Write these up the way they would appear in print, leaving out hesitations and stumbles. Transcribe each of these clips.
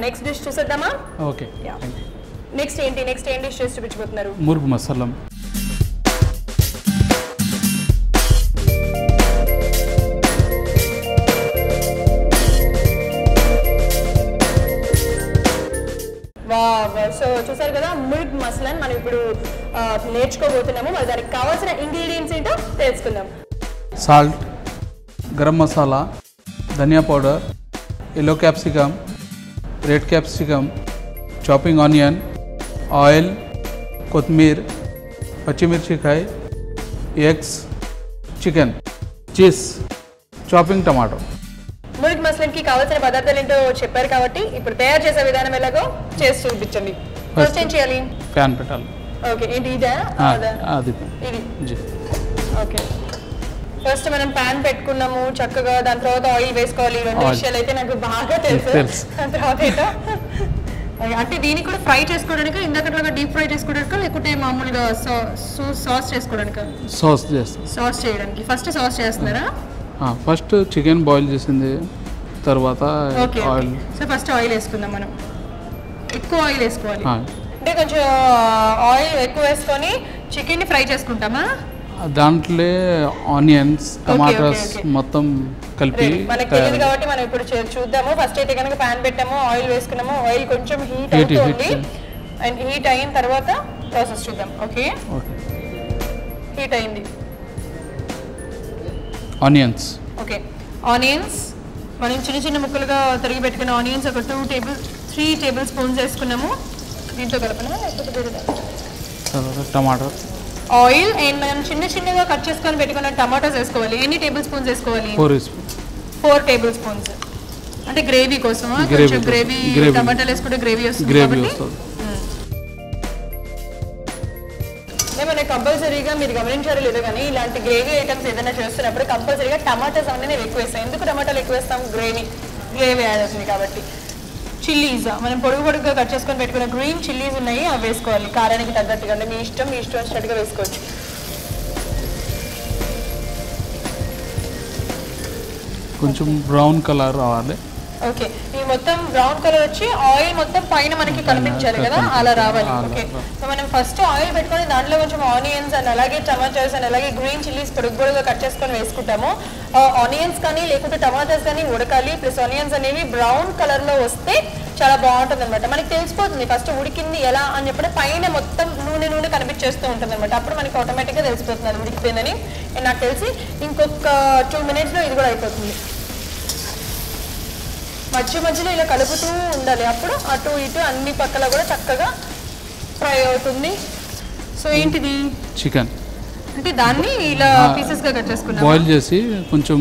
Next dish చూసేద్దామా? Okay. Next ఏంటి dish చేసి చూపించబోతున్నారు? మురుగు మసాలం. సో చూసారు కదా, మురుగ్ మసాలాని మనం ఇప్పుడు నేర్చుకోబోతున్నాము. మరి దానికి కావాల్సిన ఇంగ్రీడియంట్స్ ఏంటో తెలుసుకుందాం. సాల్ట్, గరం మసాలా, ధనియా powder, yellow capsicum, red capsicum, chopping onion, oil, కొత్తిమీర, పచ్చిమిర్చికాయ, eggs, chicken, cheese, chopping tomato. మురుగ్ మసాలాకి కావాల్సిన పదార్థాలు ఏంటో చెప్పారు కాబట్టి ఇప్పుడు తయారు చేసే విధానం ఎలాగో చేసి చూపించండి. ఫస్ట్ ఏం చేయాలి? ప్యాన్ పెట్టాలి. ఓకే, ఏంటి ఇదా? అది ఇది. ఓకే, ఫస్ట్ మనం ప్యాన్ పెట్టుకున్నాము చక్కగా. దాని తర్వాత ఆయిల్ వేసుకోవాలి. రెండు విషయాలు అయితే నాకు బాగా తెలుసు. దాని తర్వాత ఏంటో అంటే దీన్ని కూడా ఫ్రై చేసుకోవడానికి, ఇందాక డీప్ ఫ్రై చేసుకోవడానికి, లేకుంటే మామూలుగా సాస్ చేసుకోవడానికి? సాస్ చేయడానికి. ఫస్ట్ సాస్ చేస్తున్నారా? ఫస్ట్ చికెన్ బాయిల్ చేసింది, తర్వాత ఆయిల్. సో ఫస్ట్ ఆయిల్ వేసుకుందాం మనం. ఎక్కువ ఆయిల్ వేసుకోవాలి అంటే కొంచెం ఆయిల్ ఎక్కువ వేసుకొని చికెన్ని ఫ్రై చేసుకుంటామా? దాంట్లో ఆనియన్స్, టమాటాస్ మొత్తం కలిపి. మనకి తెలియదు కాబట్టి మనం ఇప్పుడు చూద్దాము. ఫస్ట్ అయితే కనుక ప్యాన్ పెట్టాము, ఆయిల్ వేసుకున్నాము. ఆయిల్ కొంచెం హీట్ అవుతుంది. అండ్ హీట్ అయిన తర్వాత ప్రాసెస్ చూద్దాం. ఓకే, హీట్ అయింది. ఆనియన్స్. ఓకే, ఆనియన్స్ మనం చిన్న చిన్న ముక్కలుగా తరిగి పెట్టుకున్న ఆనియన్స్ ఒక 3 టేబుల్ స్పూన్స్ వేసుకున్నాము. దీంతో కలపనా లేకపోతే టమాటో, ఆయిల్ అండ్ మనం చిన్న చిన్నగా కట్ చేసుకొని పెట్టుకున్న టమాటోస్ వేసుకోవాలి. ఎన్ని టేబుల్ స్పూన్స్ వేసుకోవాలి? 4 టేబుల్ స్పూన్స్. అంటే గ్రేవీ కోసం, కొంచెం గ్రేవీ టమాటాలు వేసుకుంటే గ్రేవీ వస్తుంది కాబట్టి మనకి కంపల్సరీగా, మీరు గమనించారో లేదో కానీ, ఇలాంటి గ్రేవీ ఐటమ్స్ ఏదైనా చేస్తున్నప్పుడు కంపల్సరీగా టమాటాస్ అనేది ఎక్కువ వేస్తాం. ఎందుకు టమాటాలు ఎక్కువ వేస్తాం? గ్రేవీ యాడ్ అవుతుంది కాబట్టి. చిల్లీస్ మనం పొడుగుగా కట్ చేసుకొని పెట్టుకున్న గ్రీన్ చిల్లీస్ ఉన్నాయి, అవి వేసుకోవాలి కారానికి తగ్గట్టుగా. అంటే మీ ఇష్టం వచ్చినట్టుగా వేసుకోవచ్చు. కొంచెం బ్రౌన్ కలర్ రావాలి. ఓకే, ఈ మొత్తం బ్రౌన్ కలర్ వచ్చి ఆయిల్ మొత్తం పైన మనకి కనిపించాలి కదా, అలా రావాలి. ఓకే, సో మనం ఫస్ట్ ఆయిల్ పెట్టుకొని దాంట్లో కొంచెం ఆనియన్స్ అండ్ అలాగే టమాటాస్ అండ్ అలాగే గ్రీన్ చిల్లీస్ పొడుగుగా కట్ చేసుకొని వేసుకుంటాము. ఆనియన్స్ కానీ లేకుంటే టమాటాస్ కానీ ఉడకాలి. ప్లస్ ఆనియన్స్ అనేవి బ్రౌన్ కలర్లో వస్తే చాలా బాగుంటుంది అనమాట. మనకి తెలిసిపోతుంది ఫస్ట్ ఉడికింది ఎలా అని చెప్పి. పైన మొత్తం నూనె కనిపించేస్తూ ఉంటుంది అనమాట. అప్పుడు మనకి ఆటోమేటిక్గా తెలిసిపోతుంది అది ఉడికిపోయిందని. నాకు తెలిసి ఇంకొక 2 minutesలో ఇది కూడా అయిపోతుంది. మధ్యలో ఇలా కలుపుతూ ఉండాలి. అప్పుడు అటు ఇటు అన్ని పక్కల కూడా చక్కగా ఫ్రై అవుతుంది. సో ఏంటిది? చికెన్. అంటే దాన్ని ఇలా పీసెస్గా కట్ చేసుకున్నాం, బాయిల్ చేసి కొంచెం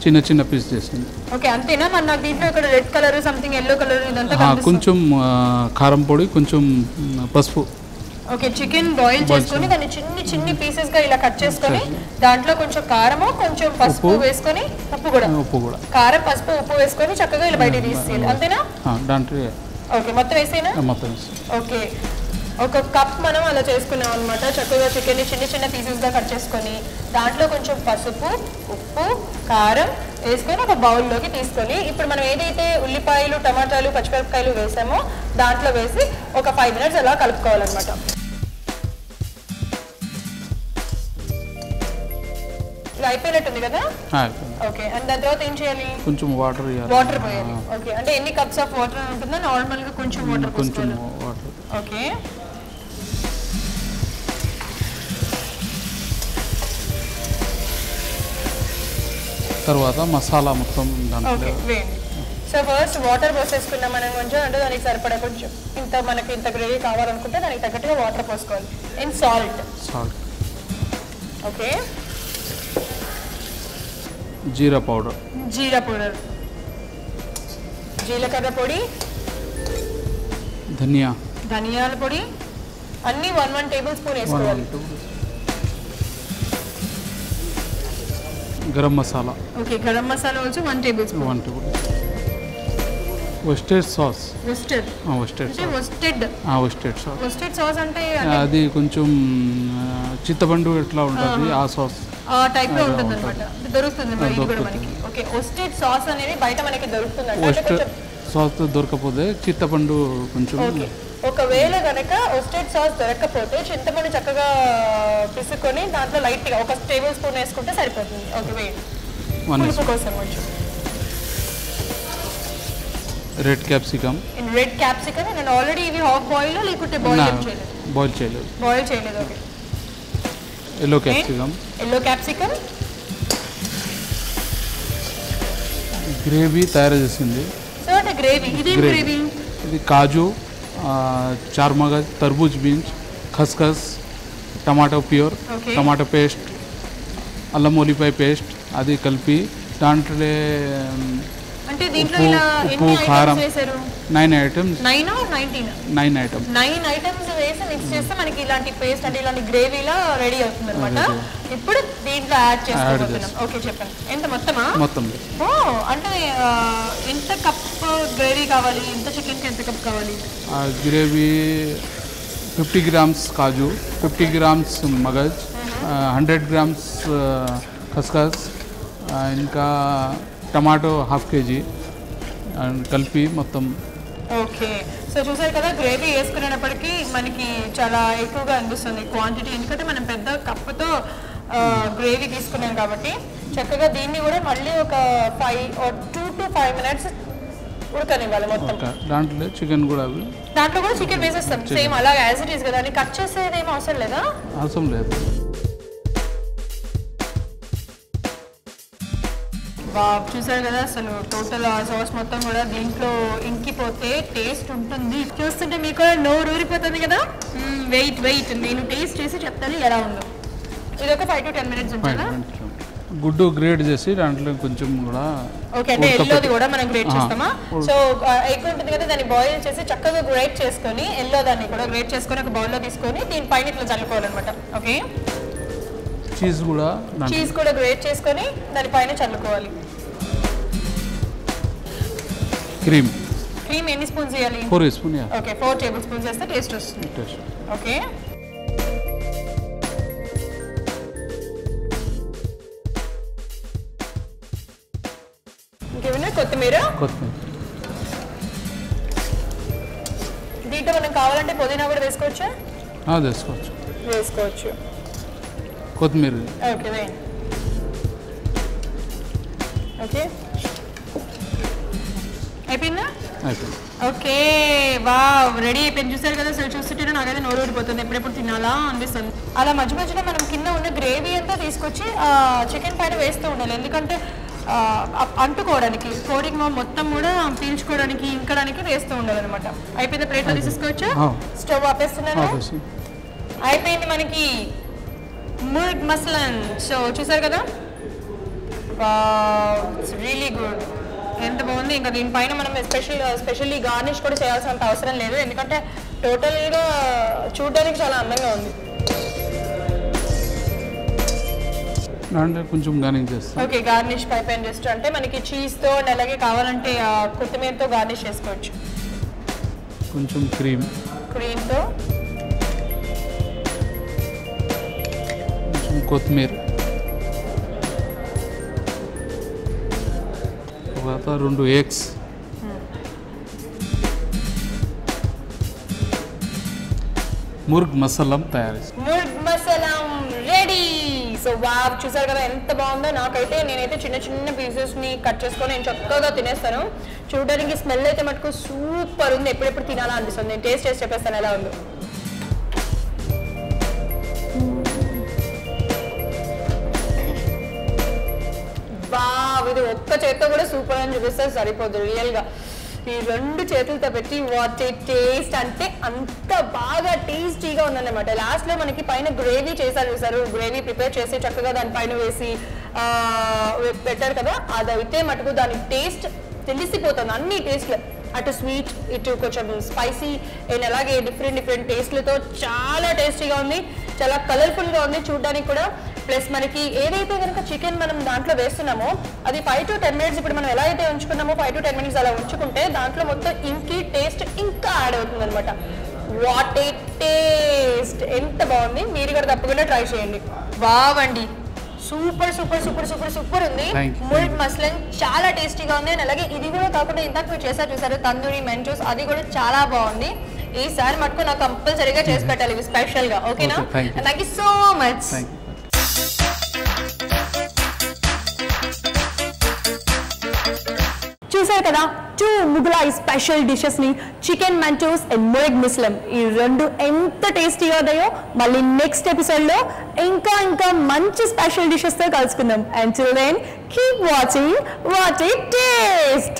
చిన్న పీస్ చేసింది. ఓకే, అంతేనా? మరి నాకు దీంట్లో ఇక్కడ red colour, something yellow colour ఇదంతా కొంచెం కారం పొడి, కొంచెం పసుపు. ఓకే, చికెన్ బాయిల్ చేసుకొని దాన్ని చిన్ని పీసెస్ గా ఇలా కట్ చేసుకొని దాంట్లో కొంచెం కారము, కొంచెం పసుపు వేసుకొని, ఉప్పు కూడా కారం, పసుపు, ఉప్పు వేసుకొని చక్కగా ఇలా బయట తీసేయాలి. అంతేనా? ఓకే, మొత్తం వేసేనా? ఓకే, 1 కప్ మనం అలా చేసుకున్నాం అనమాట. చక్కగా చికెన్ చిన్న పీసెస్ గా కట్ చేసుకొని దాంట్లో కొంచెం పసుపు, ఉప్పు, కారం వేసుకొని ఒక బౌల్లోకి తీసుకొని, ఇప్పుడు మనం ఏదైతే ఉల్లిపాయలు, టమాటాలు, పచ్చిమిరపకాయలు వేసామో దాంట్లో వేసి ఒక 5 minutes అలా కలుపుకోవాలన్నమాట. ఇలా అయిపోయినట్టుంది కదా? ఓకే, అండ్ దాని తర్వాత ఏం చేయాలి? కొంచెం వాటర్ పోయాలి. ఓకే, అంటే ఎన్ని కప్స్ ఆఫ్ వాటర్ ఉంటుందో నార్మల్ గా కొంచెం వాటర్ పోసుకోవాలి. ఓకే, తర్వాత మసాలా మొత్తం దాంట్లో. సో ఫస్ట్ వాటర్ పోసేసుకున్నాం మనం కొంచెం. అంటే దానికి సరిపడా కొంచెం మనకి ఇంత గ్రేవీ కావాలనుకుంటే దానికి తగ్గట్టుగా వాటర్ పోసుకోవాలి. And salt. ఓకే, జీరా పౌడర్, జీలకర్ర పొడి, ధనియాల పొడి అన్ని 1 టేబుల్ స్పూన్ వేసుకోవాలి. Garam masala. Okay, garam masala also 1 tablespoon. Worcester sauce. Worcester sauce అంటే అది కొంచెం చింతపండు ఎట్లా ఉంటుంది ఆ సాస్ ఆ టైప్ లో ఉంటుందన్నమాట. దొరుకుతుంది మరి ఇది కూడా మనకి. ఓకే, వస్టర్డ్ సాస్ అనేది బయట మనకి దొరుకుతుంది. అంటే కొంచెం సాస్ దొరకపోతే చింతపండు కొంచెం. ఒకవేళ కనుక ఒస్టెడ్ సాస్ దొరకకపోతే చింతపండు చక్కగా పిసుకొని దాంట్లో లైట్గా ఒక టేబుల్ స్పూన్ వేసుకుంటే సరిపోతుంది. ఓకే వెయిట్ పులుపు కోసం కొంచెం రెడ్ క్యాప్సికమ్. రెడ్ క్యాప్సికమ్ నేను ఆల్రెడీ ఇవి హాఫ్ బాయిల్ లేకుంటే బాయిల్ చేయలేదు. ఓకే. ఎల్లో క్యాప్సికమ్ గ్రేవీ తయారు చేసింది. సో అంటే గ్రేవీ ఇది కాజు, చార్మగజ్, తర్బూజ్ బీన్స్, ఖస్ఖస్, టమాటో ప్యూర్, టమాటో పేస్ట్, అల్లం ఉల్లిపాయ పేస్ట్ అది కలిపి దాంట్లో ఉప్పు కారం 9 ఐటమ్స్ 9 ఐటమ్స్ వేసి మిక్స్ చేస్తే మనకి ఇలాంటి పేస్ట్ అంటే ఇలాంటి గ్రేవీలా రెడీ అవుతుంది అనమాట. ఇప్పుడు దీంట్లో యాడ్ చేసుకోబోతున్నాం. ఓకే చెప్పండి. ఎంత మొత్తమా? మొత్తం. అంటే ఎంత కప్ గ్రేవీ కావాలి? ఎంత చికెన్కి ఎంత కప్ కావాలి? గ్రేవీ 50 grams కాజు, 50 grams మగజ్, 100 grams ఖస్ఖస్, ఇంకా టమాటో 1/2 kg కలిపి మొత్తం. ఓకే సో చూసారు కదా గ్రేవీ వేసుకునేటప్పటికీ మనకి చాలా ఎక్కువగా అనిపిస్తుంది క్వాంటిటీ, ఎందుకంటే మనం పెద్ద కప్పుతో గ్రేవీ తీసుకున్నాం కాబట్టి చక్కగా దీన్ని కూడా మళ్ళీ ఒక 2 to 5 minutes ఉడకనివ్వాలి మొత్తం. దాంట్లో చికెన్ కూడా చికెన్ వేసేస్తాం సేమ్ అలా యాజ్ ఇట్ ఈస్ కదా. అని కట్ చేసేది ఏం అవసరం లేదా? అవసరం లేదు. చూసారు కదా అసలు టోటల్ సాస్ మొత్తం కూడా దీంట్లో ఇంకిపోతే టేస్ట్ ఉంటుంది. చూస్తుంటే మీకు కూడా నోరు ఊరిపోతుంది కదా. వెయిట్ నేను టేస్ట్ చేసి చెప్తాను ఎలా ఉందో. ఇది ఒక 5 to 10 minutes ఉంటుందా? గుడ్డు గ్రేట్ చేసి దాంట్లో కొంచెం కూడా. ఓకే అంటే ఎల్లోది కూడా మనం గ్రేట్ చేస్తామా? సో ఎగ్ ఉంటుంది కదా దాన్ని బాయిల్ చేసి చక్కగా గ్రేట్ చేసుకొని ఎల్లో దాన్ని కూడా గ్రేట్ చేసుకొని ఒక బౌల్లో తీసుకొని దీనిపైన ఇట్లా చల్లుకోవాలన్నమాట. ఓకే చీజ్ కూడా గ్రేట్ చేసుకొని దానిపైన చల్లుకోవాలి. క్రీమ్ ఎన్ని స్పూన్స్ వేయాలి? 4 స్పూన్. ఓకే 4 tablespoons వేస్తే టేస్ట్ వస్తుంది. ఓకే ఇంకేమైనా కొత్తిమీర. దీంట్లో మనం కావాలంటే పుదీనా కూడా వేసుకోవచ్చా? వేసుకోవచ్చు. కొత్తిమీర. ఓకే అయిపోయిందా? ఓకే రెడీ అయిపోయింది. చూసారు కదా అసలు చూస్తుంటే నాకైతే నోరు ఊడిపోతుంది, ఎప్పుడెప్పుడు తినాలా అనిపిస్తుంది. అలా మధ్య మధ్యలో మనం కింద ఉన్న గ్రేవీ అంతా తీసుకొచ్చి చికెన్ పైన వేస్తూ ఉండాలి, ఎందుకంటే అంటుకోవడానికి కోడింగ్ మొత్తం కూడా పీల్చుకోవడానికి ఇంకడానికి వేస్తూ ఉండాలన్నమాట. అయిపోయింది. ప్లేట్లో తీసుకోవచ్చా? స్టవ్ ఆపేస్తున్నాను. అయిపోయింది మనకి ముర్గ్ మసలన్. సో చూసారు కదా ఇట్స్ రియలీ గుడ్. ఎంత బాగుంది. ఇంకా దీనిపైన మనం స్పెషల్లీ గార్నిష్ కూడా చేయాల్సినంత అవసరం లేదు, ఎందుకంటే టోటల్గా చూడడానికి చాలా అందంగా ఉంది. కొంచెం గార్నిష్ చేస్తాం. ఓకే గార్నిష్ పైపైన జస్ట్ అంటే మనకి చీజ్తో అండ్ అలాగే కావాలంటే కొత్తిమీరతో గార్నిష్ చేసుకోవచ్చు. కొంచెం క్రీమ్తో కొత్తిమీర, తర్వాత 2 eggs, ముర్గ్ మసాలం తయారు. ముర్గ్ మసాలం రెడీ. సో చూసారు కదా ఎంత బాగుందో. నేనైతే చిన్న చిన్న పీసెస్ని కట్ చేసుకొని నేను చక్కగా తినేస్తాను. చూడడానికి స్మెల్ అయితే మటుకు సూపర్ ఉంది, ఎప్పుడెప్పుడు తినాలా అనిపిస్తుంది. నేను టేస్ట్ చేసి చెప్పేస్తాను ఎలా ఉందో. ఇది ఒక్క చేతితో కూడా సూపర్ అని చూపిస్తే సరిపోదు రియల్గా. ఈ 2 చేతులతో పెట్టి వాట్ ఏ టేస్ట్ అంటే అంత బాగా టేస్టీగా ఉందన్నమాట. లాస్ట్లో మనకి పైన గ్రేవీ చూసారు, గ్రేవీ ప్రిపేర్ చేసి చక్కగా దానిపైన వేసి పెట్టారు కదా, అదైతే మటుకు దాని టేస్ట్ తెలిసిపోతుంది. అన్ని టేస్ట్లు అటు స్వీట్ ఇటు కొంచెం స్పైసీ అండ్ అలాగే డిఫరెంట్ టేస్ట్లతో చాలా టేస్టీగా ఉంది, చాలా కలర్ఫుల్గా ఉంది చూడడానికి కూడా. ప్లస్ మనకి ఏదైతే కనుక చికెన్ మనం దాంట్లో వేస్తున్నామో అది 5 to 10 minutes ఇప్పుడు మనం ఎలా అయితే ఉంచుకున్నామో 5 to 10 minutes అలా ఉంచుకుంటే దాంట్లో మొత్తం ఇంకి టేస్ట్ ఇంకా యాడ్ అవుతుంది అనమాట. వాట్ ఏ టేస్ట్, ఎంత బాగుంది. మీరు కూడా తప్పకుండా ట్రై చేయండి. వావ్ అండి super super super super super ఉంది. ముర్గ్ మస్లన్ చాలా టేస్టీగా ఉంది. అండ్ అలాగే ఇది కూడా కాకుండా ఇందాక మీరు చూసారు తందూరి మెంచోస్, అది కూడా చాలా బాగుంది. ఈసారి మటుకు నాకు కంపల్సరీగా చేసి పెట్టాలి ఇవి స్పెషల్ గా. ఓకేనా? Thank you so much. చూసారు కదా 2 ముగలాయ్ స్పెషల్ డిషెస్ ని, చికెన్ మంచోస్ అండ్ ముర్గ్ ముస్లిం. ఈ రెండు ఎంత టేస్టీగా ఉన్నాయో మళ్ళీ నెక్స్ట్ ఎపిసోడ్ లో ఇంకా మంచి స్పెషల్ డిషెస్ తో కలుసుకుందాం. Until then, keep watching What It Taste.